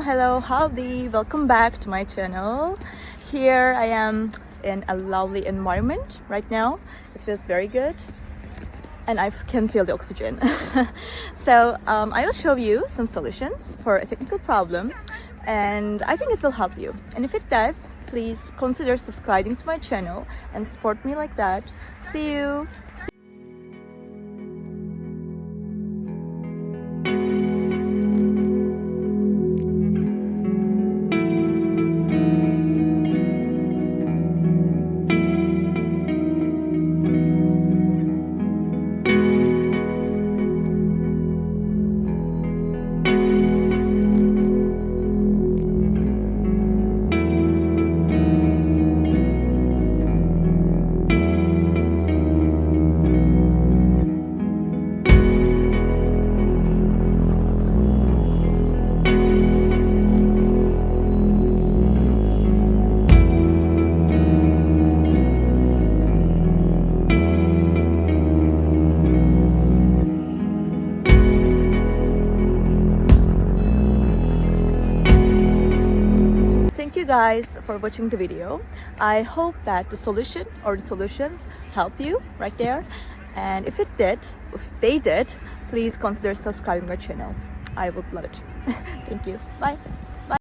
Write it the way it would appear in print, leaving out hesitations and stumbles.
Hello, howdy, welcome back to my channel. Here I am in a lovely environment right now. It feels very good and I can feel the oxygen. So I will show you some solutions for a technical problem, and I think it will help you. And if it does, please consider subscribing to my channel and support me like that. See you. Thank you guys for watching the video. I hope that the solution or the solutions helped you right there. And if they did, please consider subscribing my channel. I would love it. Thank you. Bye.